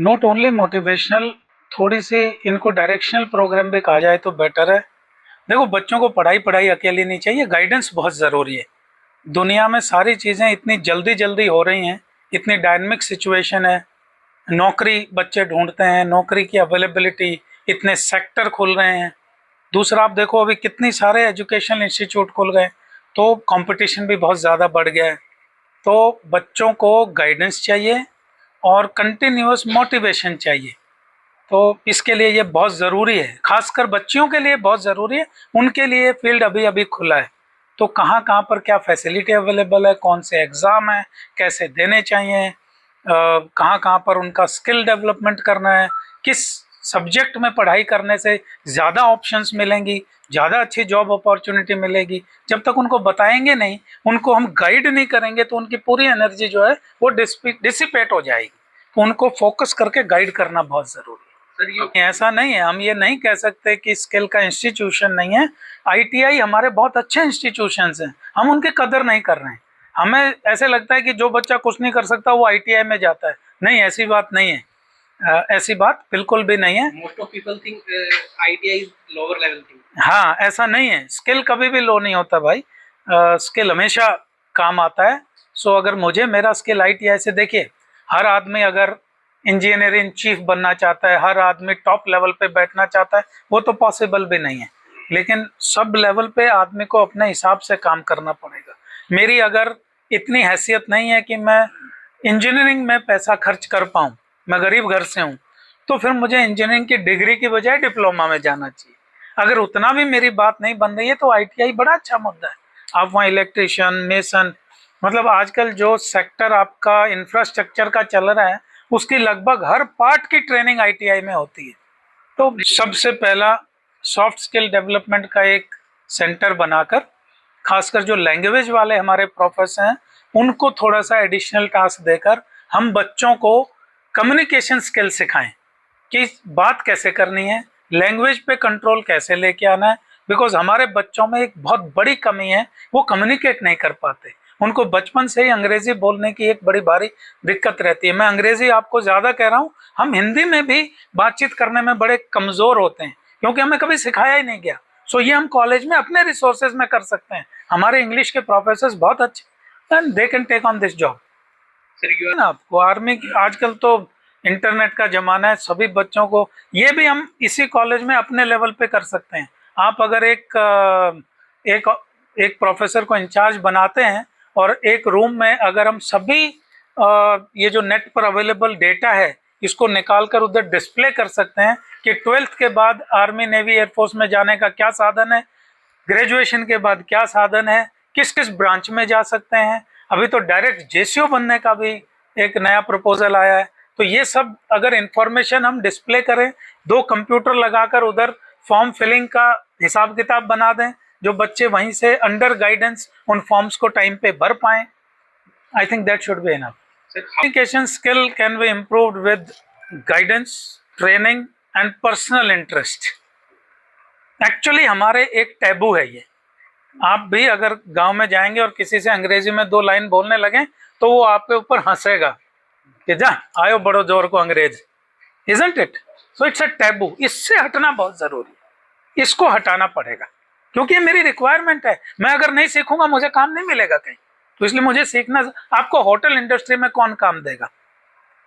Not only motivational, थोड़ी सी इनको directional programme भी कहा जाए तो बेटर है। देखो, बच्चों को पढ़ाई पढ़ाई अकेली नहीं चाहिए, गाइडेंस बहुत ज़रूरी है। दुनिया में सारी चीज़ें इतनी जल्दी जल्दी हो रही हैं, इतनी डायनमिक सिचुएशन है, नौकरी बच्चे ढूंढते हैं, नौकरी की अवेलेबिलिटी, इतने सेक्टर खुल रहे हैं। दूसरा, आप देखो अभी कितनी सारे एजुकेशनल इंस्टीट्यूट खुल गए, तो कंपटीशन भी बहुत ज़्यादा बढ़ गया है। तो बच्चों को गाइडेंस चाहिए और कंटिन्यूअस मोटिवेशन चाहिए। तो इसके लिए ये बहुत ज़रूरी है, खासकर बच्चियों के लिए बहुत ज़रूरी है। उनके लिए फील्ड अभी अभी खुला है, तो कहाँ कहाँ पर क्या फैसिलिटी अवेलेबल है, कौन से एग्ज़ाम है, कैसे देने चाहिए, कहाँ कहाँ पर उनका स्किल डेवलपमेंट करना है, किस सब्जेक्ट में पढ़ाई करने से ज़्यादा ऑप्शंस मिलेंगी, ज़्यादा अच्छी जॉब अपॉर्चुनिटी मिलेगी। जब तक उनको बताएंगे नहीं, उनको हम गाइड नहीं करेंगे, तो उनकी पूरी एनर्जी जो है वो डिसिपेट हो जाएगी। तो उनको फोकस करके गाइड करना बहुत ज़रूरी है। ऐसा नहीं है, हम ये नहीं कह सकते कि स्किल का इंस्टीट्यूशन नहीं है। आईटीआई हमारे बहुत अच्छे इंस्टीट्यूशंस हैं, हम उनकी कदर नहीं कर रहे हैं। हमें ऐसे लगता है कि जो बच्चा कुछ नहीं कर सकता वो आईटीआई में जाता है। नहीं, ऐसी बात नहीं है, ऐसी बात बिल्कुल भी नहीं है। Most of people think ITI is lower level thing. हाँ, ऐसा नहीं है, स्किल कभी भी लो नहीं होता भाई, स्किल हमेशा काम आता है। सो अगर मुझे मेरा स्किल आईटीआई से, देखिए, हर आदमी अगर इंजीनियर इन चीफ बनना चाहता है, हर आदमी टॉप लेवल पे बैठना चाहता है, वो तो पॉसिबल भी नहीं है। लेकिन सब लेवल पे आदमी को अपने हिसाब से काम करना पड़ेगा। मेरी अगर इतनी हैसियत नहीं है कि मैं इंजीनियरिंग में पैसा खर्च कर पाऊँ, मैं गरीब घर से हूँ, तो फिर मुझे इंजीनियरिंग की डिग्री की बजाय डिप्लोमा में जाना चाहिए। अगर उतना भी मेरी बात नहीं बन रही है तो आईटीआई बड़ा अच्छा मुद्दा है। आप वहाँ इलेक्ट्रिशियन, मेसन, मतलब आजकल जो सेक्टर आपका इंफ्रास्ट्रक्चर का चल रहा है, उसकी लगभग हर पार्ट की ट्रेनिंग आईटीआई में होती है। तो सबसे पहला सॉफ्ट स्किल डेवलपमेंट का एक सेंटर बनाकर, खासकर जो लैंग्वेज वाले हमारे प्रोफेसर हैं, उनको थोड़ा सा एडिशनल टास्क देकर हम बच्चों को कम्युनिकेशन स्किल सिखाएं कि बात कैसे करनी है, लैंग्वेज पे कंट्रोल कैसे लेके आना है। बिकॉज हमारे बच्चों में एक बहुत बड़ी कमी है, वो कम्युनिकेट नहीं कर पाते। उनको बचपन से ही अंग्रेजी बोलने की एक बड़ी भारी दिक्कत रहती है। मैं अंग्रेजी आपको ज़्यादा कह रहा हूँ, हम हिंदी में भी बातचीत करने में बड़े कमज़ोर होते हैं, क्योंकि हमें कभी सिखाया ही नहीं गया। सो ये हम कॉलेज में अपने रिसोर्सेज में कर सकते हैं। हमारे इंग्लिश के प्रोफेसर बहुत अच्छे, and they can take on this job. आपको आर्मी की, आजकल तो इंटरनेट का जमाना है, सभी बच्चों को ये भी हम इसी कॉलेज में अपने लेवल पे कर सकते हैं। आप अगर एक एक प्रोफेसर को इंचार्ज बनाते हैं और एक रूम में अगर हम सभी ये जो नेट पर अवेलेबल डेटा है इसको निकाल कर उधर डिस्प्ले कर सकते हैं कि 12th के बाद आर्मी, नेवी, एयरफोर्स में जाने का क्या साधन है, ग्रेजुएशन के बाद क्या साधन है, किस किस ब्रांच में जा सकते हैं। अभी तो डायरेक्ट जेसीओ बनने का भी एक नया प्रपोजल आया है। तो ये सब अगर इंफॉर्मेशन हम डिस्प्ले करें, 2 कंप्यूटर लगाकर उधर फॉर्म फिलिंग का हिसाब किताब बना दें, जो बच्चे वहीं से अंडर गाइडेंस उन फॉर्म्स को टाइम पे भर पाएं, I think that should be enough. Communication skill can be improved with guidance, training and personal interest. Actually हमारे एक टैबू है ये। आप भी अगर गांव में जाएंगे और किसी से अंग्रेजी में 2 लाइन बोलने लगे तो वो आपके ऊपर हंसेगा कि जा आयो बड़ो जोर को अंग्रेज, isn't it? So it's a taboo. इससे हटना बहुत जरूरी है, इसको हटाना पड़ेगा, क्योंकि ये मेरी रिक्वायरमेंट है। मैं अगर नहीं सीखूंगा मुझे काम नहीं मिलेगा कहीं, तो इसलिए मुझे सीखना। आपको होटल इंडस्ट्री में कौन काम देगा?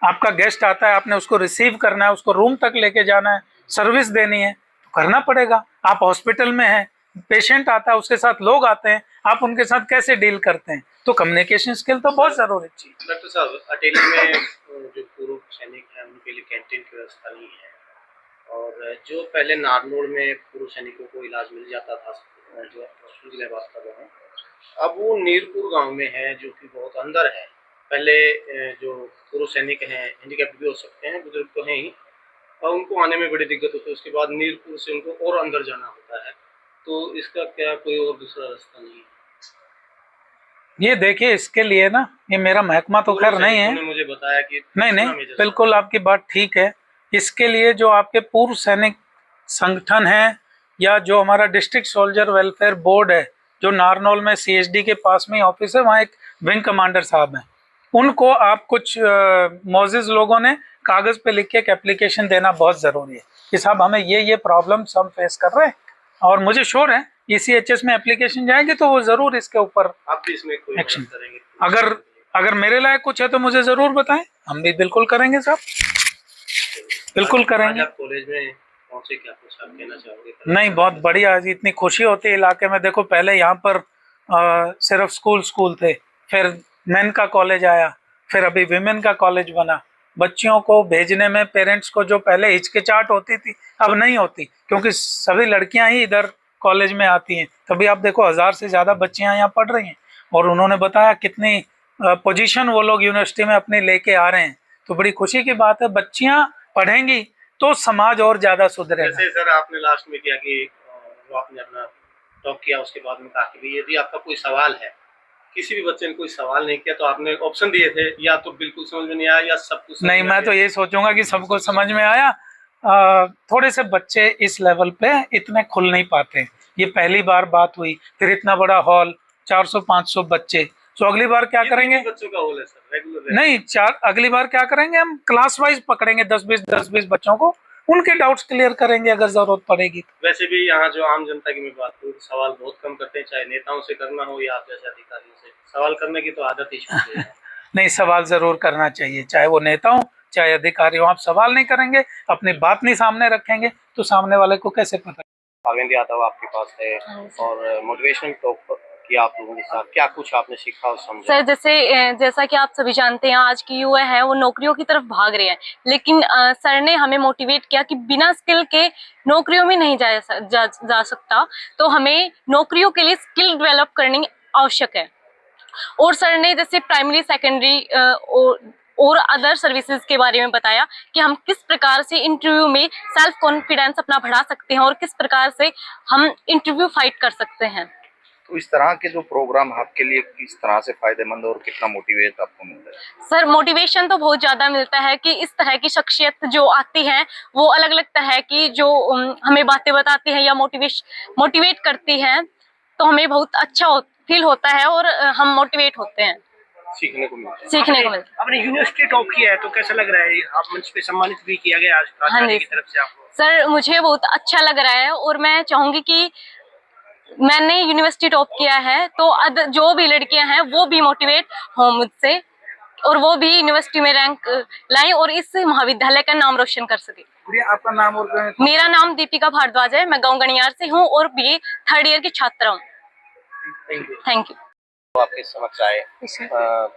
आपका गेस्ट आता है, आपने उसको रिसीव करना है, उसको रूम तक लेके जाना है, सर्विस देनी है, तो करना पड़ेगा। आप हॉस्पिटल में हैं, पेशेंट आता है, उसके साथ लोग आते हैं, आप उनके साथ कैसे डील करते हैं? तो कम्युनिकेशन स्किल तो बहुत जरूरी चीज। डॉक्टर साहब, अटेली में जो पूर्व सैनिक हैं उनके लिए कैंटीन की व्यवस्था नहीं है, और जो पहले नारनौल में पूर्व सैनिकों को इलाज मिल जाता था, जो हॉस्पिटल की बात कर रहे हैं, अब वो नीरपुर गांव में है जो कि बहुत अंदर है। पहले जो पूर्व सैनिक हैं, हैंडीकैप भी हो सकते हैं, बुजुर्ग तो हैं ही, और उनको आने में बड़ी दिक्कत होती है। उसके बाद नीरपुर से उनको और अंदर जाना होता है, तो इसका क्या कोई और दूसरा रास्ता नहीं है? ये देखिए, इसके लिए ना, ये मेरा महकमा तो खैर नहीं है, मुझे बताया कि नहीं, बिल्कुल आपकी बात ठीक है। इसके लिए जो आपके पूर्व सैनिक संगठन है, या जो हमारा डिस्ट्रिक्ट सोल्जर वेलफेयर बोर्ड है, जो नारनौल में सीएचडी के पास में ऑफिस है, वहाँ एक विंग कमांडर साहब हैं, उनको आप कुछ मोजिज लोगों ने कागज पे लिख के एक एप्लीकेशन देना बहुत जरूरी है कि साहब हमें ये प्रॉब्लम हम फेस कर रहे हैं, और मुझे श्योर है ECHS में एप्लीकेशन जाएगी तो वो जरूर इसके ऊपर आप भी इसमें कोई एक्शन मदद करेंगे? अगर मेरे लायक कुछ है तो मुझे जरूर बताएं, हम भी बिल्कुल करेंगे साहब, बिल्कुल करेंगे। आज आप कॉलेज में पहुंचे, क्या कुछ आप कहना चाहोगे? नहीं, बहुत बढ़िया, आज इतनी खुशी होती है इलाके में। देखो पहले यहाँ पर सिर्फ स्कूल थे, फिर मेन का कॉलेज आया, फिर अभी विमेन का कॉलेज बना। बच्चियों को भेजने में पेरेंट्स को जो पहले हिचकिचाहट होती थी अब नहीं होती, क्योंकि सभी लड़कियां ही इधर कॉलेज में आती हैं। तभी आप देखो 1000 से ज़्यादा बच्चियां यहाँ पढ़ रही हैं, और उन्होंने बताया कितनी पोजीशन वो लोग यूनिवर्सिटी में अपनी लेके आ रहे हैं। तो बड़ी खुशी की बात है, बच्चियां पढ़ेंगी तो समाज और ज़्यादा सुधरेगा। जैसे सर आपने लास्ट में किया कि वो आपने अपना टॉक किया, उसके बाद में कहा कि यदि आपका कोई सवाल है, किसी भी बच्चे ने कोई सवाल नहीं किया तो आपने ऑप्शन दिए थे, या तो बिल्कुल समझ में नहीं आया या सब कुछ नहीं, मैं तो ये सोचूंगा कि सबको समझ में आया। थोड़े से बच्चे इस लेवल पे इतने खुल नहीं पाते, ये पहली बार बात हुई, फिर इतना बड़ा हॉल, 400-500 बच्चे। तो अगली बार क्या करेंगे? बच्चों का हॉल है सर, रेगुलर नहीं, अगली बार क्या करेंगे, हम क्लास वाइज पकड़ेंगे 10-20 बच्चों को, उनके डाउट्स क्लियर करेंगे अगर जरूरत पड़ेगी। वैसे भी यहाँ जो आम जनता की मैं बात करूँ, सवाल बहुत कम करते हैं, चाहे नेताओं से करना हो या आप जैसे अधिकारियों से। सवाल करने की तो आदत ही छूट गई है। नहीं, सवाल जरूर करना चाहिए, चाहे वो नेता हो चाहे अधिकारी हो। आप सवाल नहीं करेंगे, अपनी बात नहीं सामने रखेंगे तो सामने वाले को कैसे पता? अरविंद यादव आपके पास है और मोटिवेशनल टॉक किया आप लोगों के साथ, क्या कुछ आपने सीखा और समझा? सर, जैसा कि आप सभी जानते हैं, आज की युवा है वो नौकरियों की तरफ भाग रहे हैं, लेकिन सर ने हमें मोटिवेट किया कि बिना स्किल के नौकरियों में नहीं जा सकता, तो हमें नौकरियों के लिए स्किल डेवलप करनी आवश्यक है। और सर ने जैसे प्राइमरी, सेकेंडरी और अदर सर्विसेज के बारे में बताया कि हम किस प्रकार से इंटरव्यू में सेल्फ कॉन्फिडेंस अपना बढ़ा सकते हैं और किस प्रकार से हम इंटरव्यू फाइट कर सकते हैं। तो इस तरह के जो प्रोग्राम आपके लिए किस तरह से फायदेमंद और कितना मोटिवेट आपको मिलता है? सर, मोटिवेशन तो बहुत ज्यादा मिलता है कि इस तरह की शख्सियत जो आती है वो अलग अलग तरह की जो हमें बातें बताती है या मोटिवेट करती है, तो हमें बहुत अच्छा फील होता है और हम मोटिवेट होते हैं, सीखने को मिलता है। आपने यूनिवर्सिटी टॉप किया है तो कैसा लग रहा है? आप मंच पे सम्मानित भी किया गया आज राजधानी की तरफ से आपको। सर, मुझे बहुत अच्छा लग रहा है और मैं चाहूंगी कि मैंने यूनिवर्सिटी टॉप किया है तो जो भी लड़कियां हैं वो भी मोटिवेट हों मुझसे और वो भी यूनिवर्सिटी में रैंक लाएं और इस महाविद्यालय का नाम रोशन कर सके। आपका नाम और? मेरा नाम दीपिका भारद्वाज है, मैं गांव गणियार से हूँ और BA 3rd ईयर की छात्रा हूँ। Thank you. तो आपके समक्ष आए,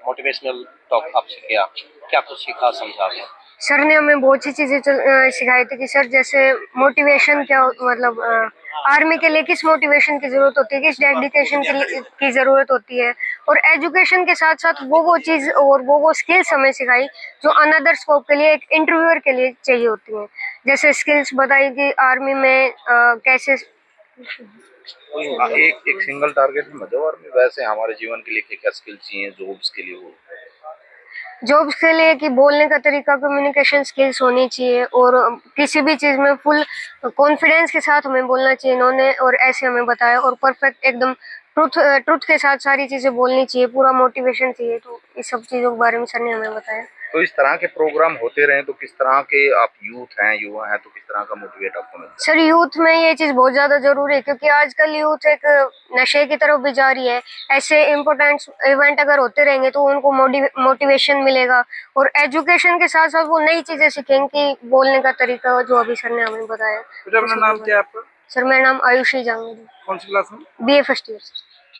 मोटिवेशनल टॉक आपसे किया, क्या कुछ सीखा समझा? सर ने हमें बहुत सी चीज़ें सिखाई थी कि सर जैसे मोटिवेशन क्या मतलब आर्मी के लिए किस मोटिवेशन की ज़रूरत होती है, किस डेडिकेशन की ज़रूरत होती है, और एजुकेशन के साथ साथ वो चीज़ और वो स्किल्स हमें सिखाई जो अनदर स्कोप के लिए, एक इंटरव्यूअर के लिए चाहिए होती हैं। जैसे स्किल्स बताई कि आर्मी में कैसे एक सिंगल टारगेट में और वैसे हमारे जीवन के लिए क्या स्किल चाहिए जॉब्स के लिए? वो जॉब्स के लिए कि बोलने का तरीका, कम्युनिकेशन स्किल्स होनी चाहिए और किसी भी चीज़ में फुल कॉन्फिडेंस के साथ हमें बोलना चाहिए इन्होंने, और ऐसे हमें बताया, और परफेक्ट एकदम ट्रुथ के साथ सारी चीज़ें बोलनी चाहिए, पूरा मोटिवेशन चाहिए। तो इस सब चीज़ों के बारे में सर ने हमें बताया। तो इस तरह के प्रोग्राम होते रहे तो किस तरह के आप यूथ हैं, युवा हैं, तो किस तरह का मोटिवेट आपको मिलता है? सर, यूथ में ये चीज़ बहुत ज़्यादा ज़रूरी है क्योंकि आजकल यूथ एक नशे की तरफ भी जा रही है। ऐसे इम्पोर्टेंट इवेंट अगर होते रहेंगे तो उनको मोटिवेशन मिलेगा और एजुकेशन के साथ साथ वो नई चीज़ें सीखेंगे, बोलने का तरीका जो अभी सर ने हमें बताया। अपना नाम क्या है आपका? सर, मेरा नाम आयुषी जांगड़ी। कौन सी क्लास में? BA 1st year.